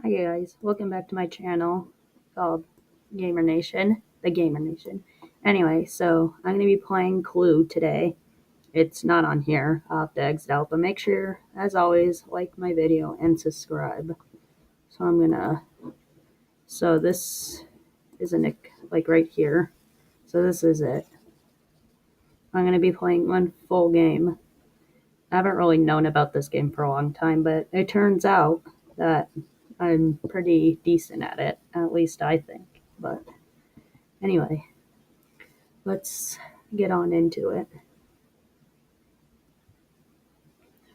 Hi guys, welcome back to my channel called Gamer Nation, the Gamer Nation. Anyway, so I'm going to be playing Clue today. It's not on here, I'll have to exit out, but make sure, as always, like my video and subscribe. So this isn't it, like right here. So this is it. I'm going to be playing one full game. I haven't really known about this game for a long time, but it turns out that I'm pretty decent at it, at least I think. But anyway, let's get on into it.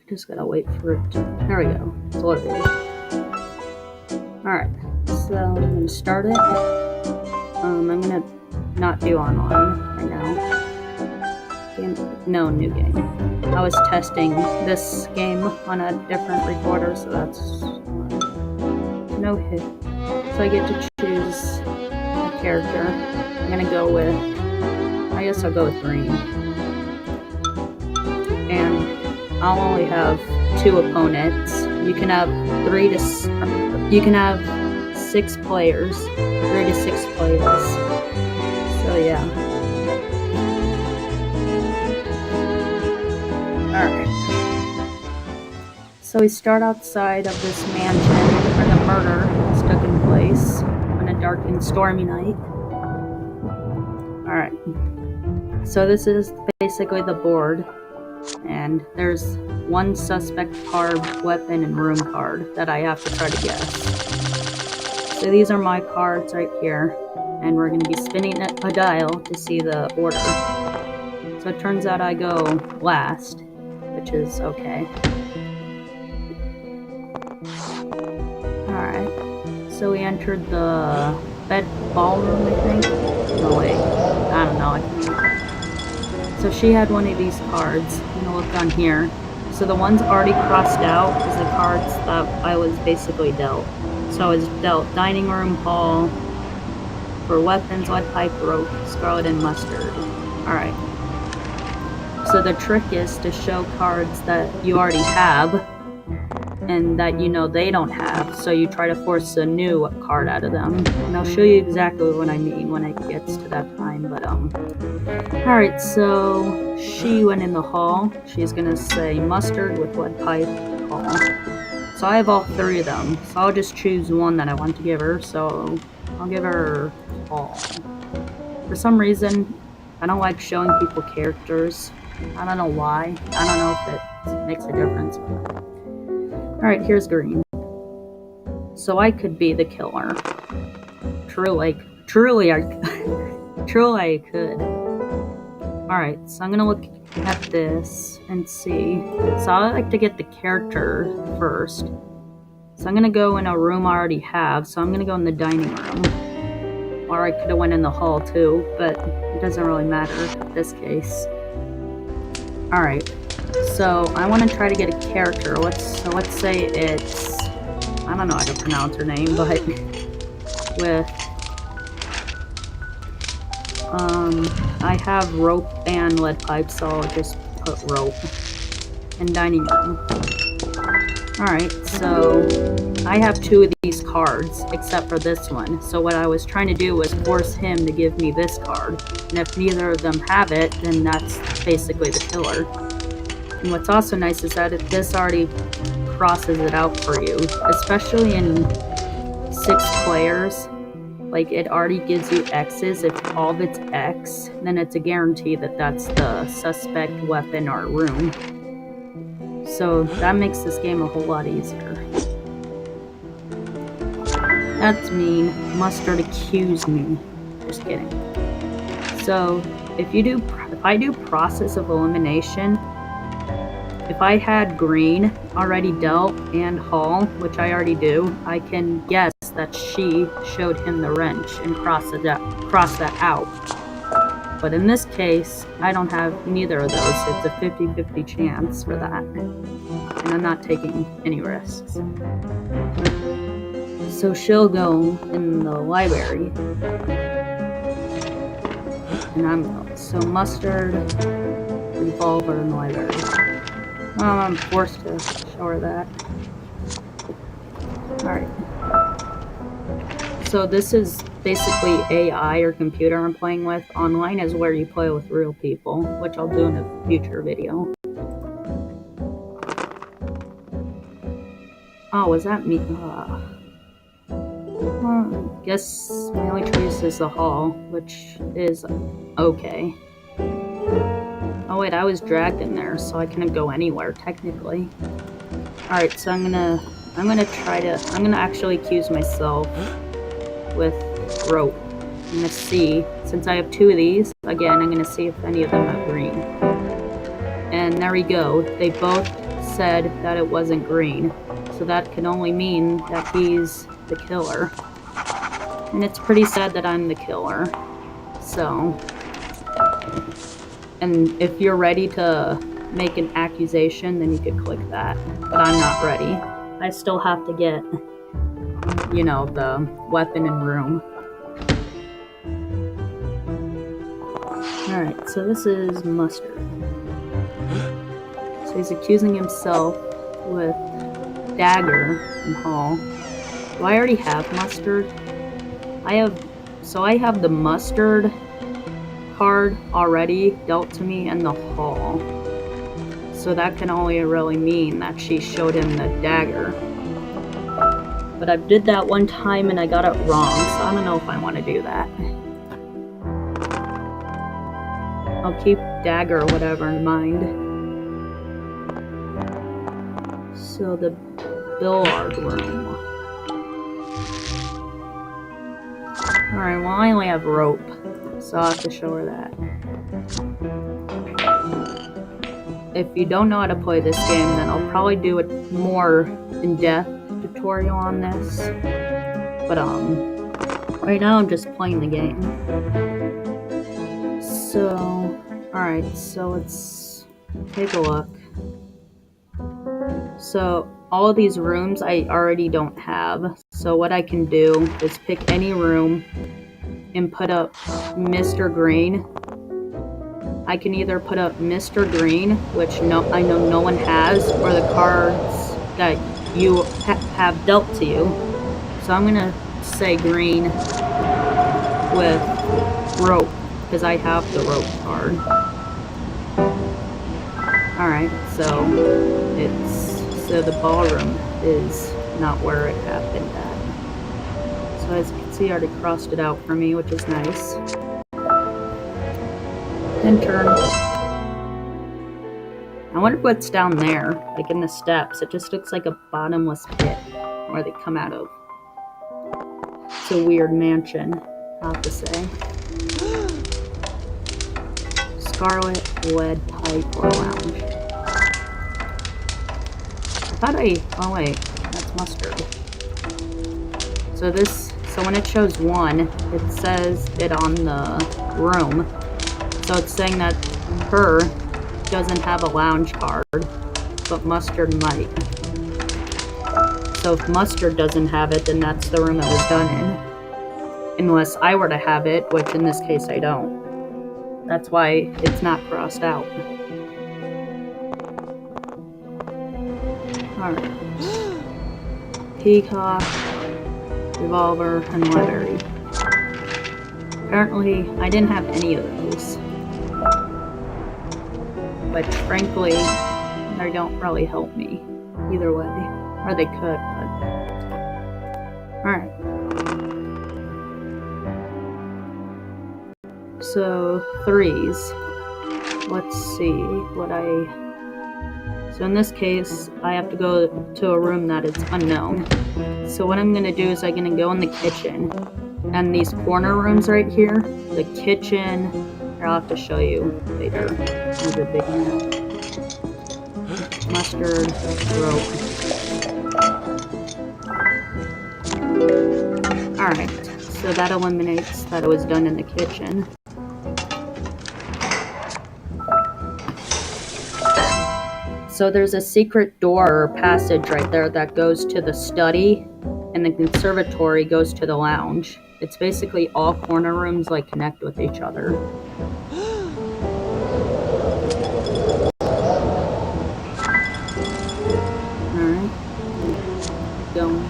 Just gotta wait for it to... There we go. It's loaded. Alright, so I'm gonna start it. I'm gonna not do online right now. No, new game. I was testing this game on a different recorder, so that's no hit. So I get to choose a character. I'm gonna go with, I guess I'll go with green. And I'll only have 2 opponents. You can have 6 players, 3 to 6 players. So yeah. Alright. So we start outside of this mansion where the murder has taken place on a dark and stormy night. Alright. So this is basically the board. And there's 1 suspect card, weapon, and room card that I have to try to guess. So these are my cards right here. And we're going to be spinning a dial to see the order. So it turns out I go last, which is okay. Alright, so we entered the ballroom, I think? No, wait, I don't know. So she had one of these cards. I'm gonna look on here. So the ones already crossed out is the cards that I was basically dealt. So I was dealt dining room, hall, for weapons, lead pipe, rope, scarlet, and mustard. Alright. So the trick is to show cards that you already have and that you know they don't have, so you try to force a new card out of them. And I'll show you exactly what I mean when it gets to that time, but alright, so she went in the hall. She's gonna say mustard with lead pipe, hall. So I have all 3 of them, so I'll just choose one that I want to give her, so I'll give her hall. For some reason, I don't like showing people characters. I don't know why. I don't know if it makes a difference. Alright, here's green. So I could be the killer. Truly I could. Alright, so I'm gonna look at this and see. So I like to get the character first. So I'm gonna go in a room I already have, so I'm gonna go in the dining room. Or I could have went in the hall too, but it doesn't really matter in this case. Alright, so I want to try to get a character. Let's say it's, I don't know how to pronounce her name, but with, I have rope and lead pipe, so I'll just put rope and dining room. Alright, so I have 2 of these cards, except for this one. So what I was trying to do was force him to give me this card. And if neither of them have it, then that's basically the killer. And what's also nice is that this already crosses it out for you. Especially in 6 players. Like, it already gives you X's. If all of it's X, then it's a guarantee that that's the suspect, weapon, or room. So that makes this game a whole lot easier. That's mean. Mustard accused me. Just kidding. So if I do process of elimination, if I had green already dealt and hall, which I already do, I can guess that she showed him the wrench and cross that out. But in this case, I don't have neither of those. It's a 50-50 chance for that. And I'm not taking any risks. So she'll go in the library. And so mustard, revolver in the library. I'm forced to show her that. Alright. So this is basically AI or computer I'm playing with. Online is where you play with real people, which I'll do in a future video. Oh, was that me? Well, I guess my only choice is the hall, which is okay. Oh wait, I was dragged in there, so I couldn't go anywhere, technically. Alright, so I'm gonna actually accuse myself with rope. I'm gonna see, since I have 2 of these, again, I'm gonna see if any of them are green. And there we go, they both said that it wasn't green. So that can only mean that he's the killer. And it's pretty sad that I'm the killer. So, and if you're ready to make an accusation, then you could click that. But I'm not ready. I still have to get, you know, the weapon and room. Alright, so this is Mustard. So he's accusing himself with Dagger and Hall. Do I already have Mustard? I have the Mustard card already dealt to me and the Hall. So that can only really mean that she showed him the Dagger. But I did that one time and I got it wrong, so I don't know if I want to do that. I'll keep Dagger or whatever in mind. So the billiard room. Alright, well I only have rope, so I'll have to show her that. If you don't know how to play this game, then I'll probably do a more in-depth tutorial on this. But right now I'm just playing the game. So, alright, so let's take a look. So, all of these rooms I already don't have. So what I can do is pick any room and put up Mr. Green. I can either put up Mr. Green, which I know no one has, or the cards that you have dealt to you. So I'm gonna say green with rope, because I have the rope card. Alright, so the ballroom is not where it happened at. So as you can see, I already crossed it out for me, which is nice. And turn. I wonder what's down there, like in the steps. It just looks like a bottomless pit where they come out of. It's a weird mansion, I have to say. Scarlet lead pipe or lounge. Oh wait, that's Mustard. So when it shows 1, it says it on the room. So it's saying that her doesn't have a lounge card, but Mustard might. So if Mustard doesn't have it, then that's the room it was done in. Unless I were to have it, which in this case I don't. That's why it's not crossed out. Alright. Peacock, revolver, and library. Apparently, I didn't have any of those. But frankly, they don't really help me either way. Or they could, but... Alright. So, 3s. Let's see what So in this case, I have to go to a room that is unknown. So what I'm gonna do is I'm gonna go in the kitchen. And these corner rooms right here, the kitchen, I'll have to show you later. With a big map. Mustard, rope. Alright, so that eliminates that it was done in the kitchen. So there's a secret door or passage right there that goes to the study, and the conservatory goes to the lounge. It's basically all corner rooms like connect with each other. Alright. Going.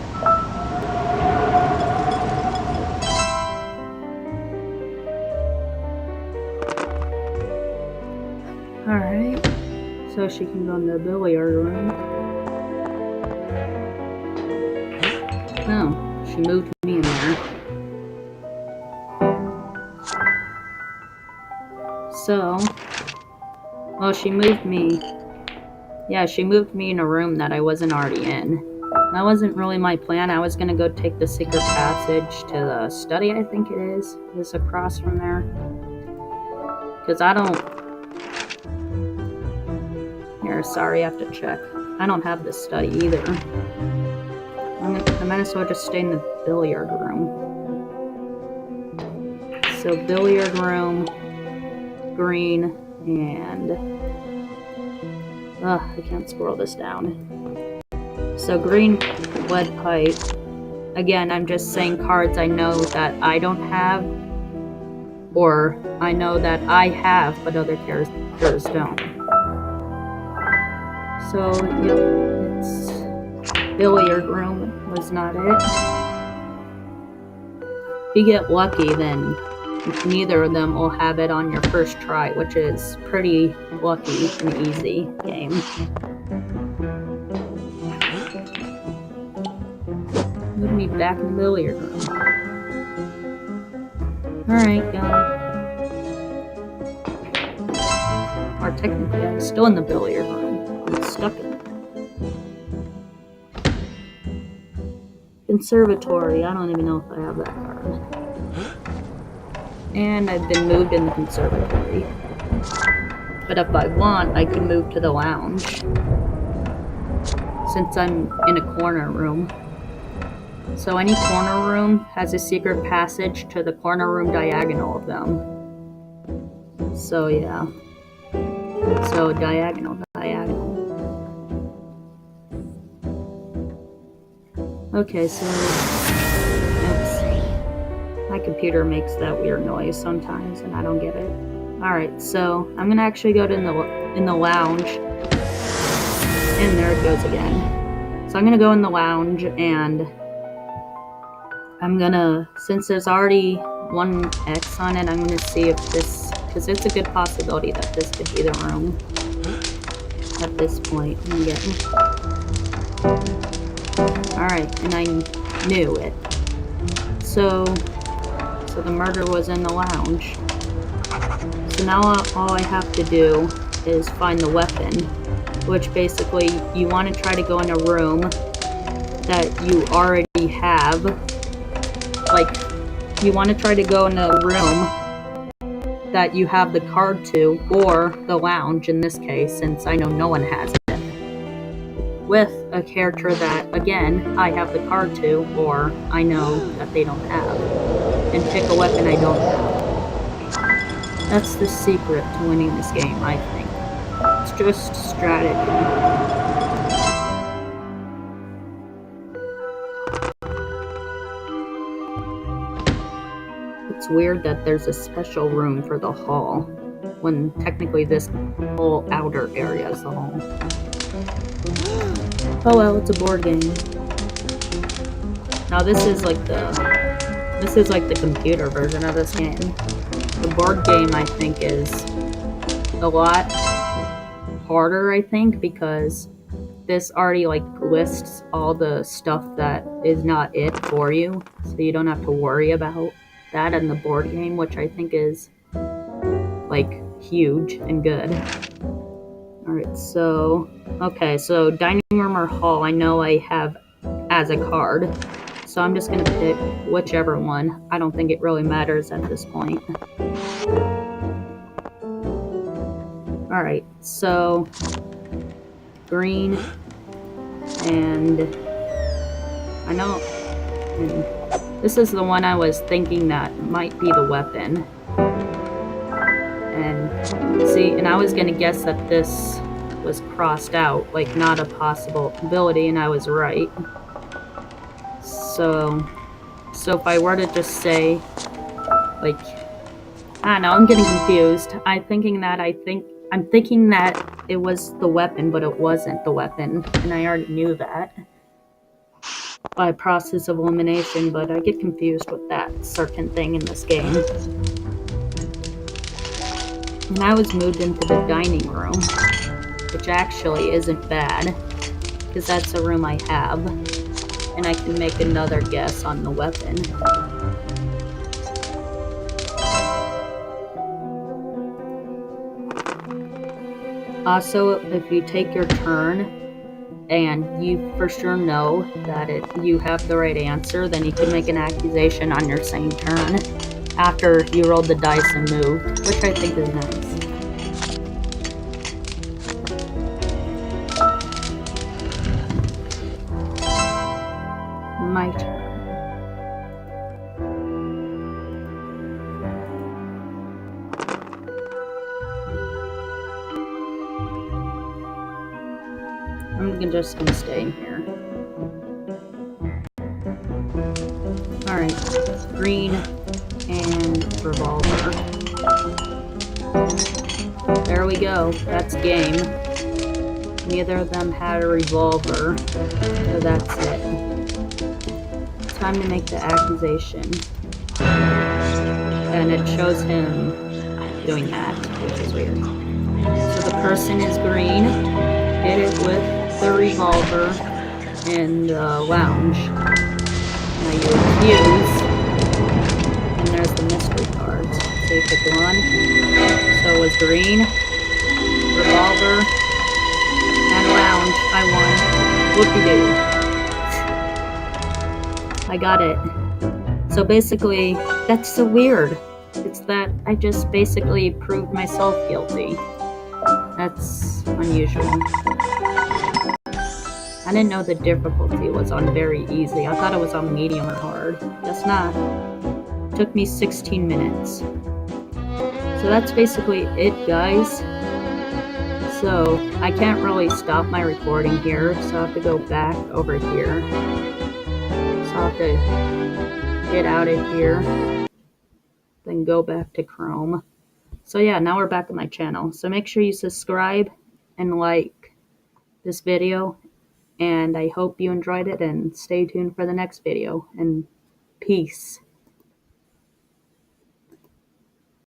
So she can go in the billiard room. Oh, she moved me in there. So, well, she moved me. Yeah, she moved me in a room that I wasn't already in. That wasn't really my plan. I was gonna go take the secret passage to the study, I think it is. It's across from there. Because I don't... Here, sorry, I have to check. I don't have the study either. I might as well just stay in the billiard room. So, billiard room, green, and... Ugh, I can't scroll this down. So, green, lead pipe. Again, I'm just saying cards I know that I don't have, or I know that I have, but other characters don't. So, yep, it's billiard room was not it. If you get lucky, then neither of them will have it on your first try, which is pretty lucky and easy game. Move me back in the billiard room. Alright, or technically I'm still in the billiard room. I'm stuck in it. Conservatory, I don't even know if I have that card. And I've been moved in the conservatory. But if I want, I can move to the lounge. Since I'm in a corner room. So any corner room has a secret passage to the corner room diagonal of them. So yeah. So diagonal. Okay, so let's see. My computer makes that weird noise sometimes and I don't get it. Alright, so I'm gonna actually go to in the lounge. And there it goes again. So I'm gonna go in the lounge and I'm gonna, since there's already one X on it, I'm gonna see if this, because it's a good possibility that this could be the room at this point. I'm getting. Alright, and I knew it. So the murder was in the lounge. So now all I have to do is find the weapon, which basically you want to try to go in a room that you already have. Like, you want to try to go in a room that you have the card to, or the lounge in this case, since I know no one has it, with a character that, again, I have the card to, or I know that they don't have, and pick a weapon I don't have. That's the secret to winning this game, I think. It's just strategy. It's weird that there's a special room for the hall, when technically this whole outer area is the hall. Oh well, it's a board game. Now this is like the computer version of this game. The board game, I think, is a lot harder, I think, because this already like lists all the stuff that is not it for you, so you don't have to worry about that in the board game, which I think is like huge and good. Alright, so okay, so dining room or hall, I know I have as a card, so I'm just gonna pick whichever one. I don't think it really matters at this point. Alright, so green, and I know this is the one I was thinking that might be the weapon. And see, and I was gonna guess that this was crossed out, like not a possibility, and I was right. So if I were to just say, like, I don't know, I'm getting confused. I'm thinking that it was the weapon, but it wasn't the weapon, and I already knew that by process of elimination, but I get confused with that certain thing in this game. And I was moved into the dining room. which actually isn't bad, because that's a room I have, and I can make another guess on the weapon. Also, if you take your turn and you for sure know that you have the right answer, then you can make an accusation on your same turn after you rolled the dice and moved, which I think is nice. My turn. I'm just gonna stay in here. Alright, green and revolver. There we go, that's game. Neither of them had a revolver, so that's it. Time to make the accusation. And it shows him doing that, which is weird. So the person is green, hit it with the revolver in the lounge. Now you accuse, and there's the mystery cards. So you pick one. So it was green, revolver, and lounge. I won. Whoopie-doo. I got it. So basically, that's so weird. It's that I just basically proved myself guilty. That's unusual. I didn't know the difficulty was on very easy. I thought it was on medium or hard. Guess not. It took me 16 minutes. So that's basically it, guys. So I can't really stop my recording here, so I have to go back over here. So I'll have to get out of here, then go back to Chrome. So yeah, now we're back on my channel. So make sure you subscribe and like this video, and I hope you enjoyed it, and stay tuned for the next video, and peace.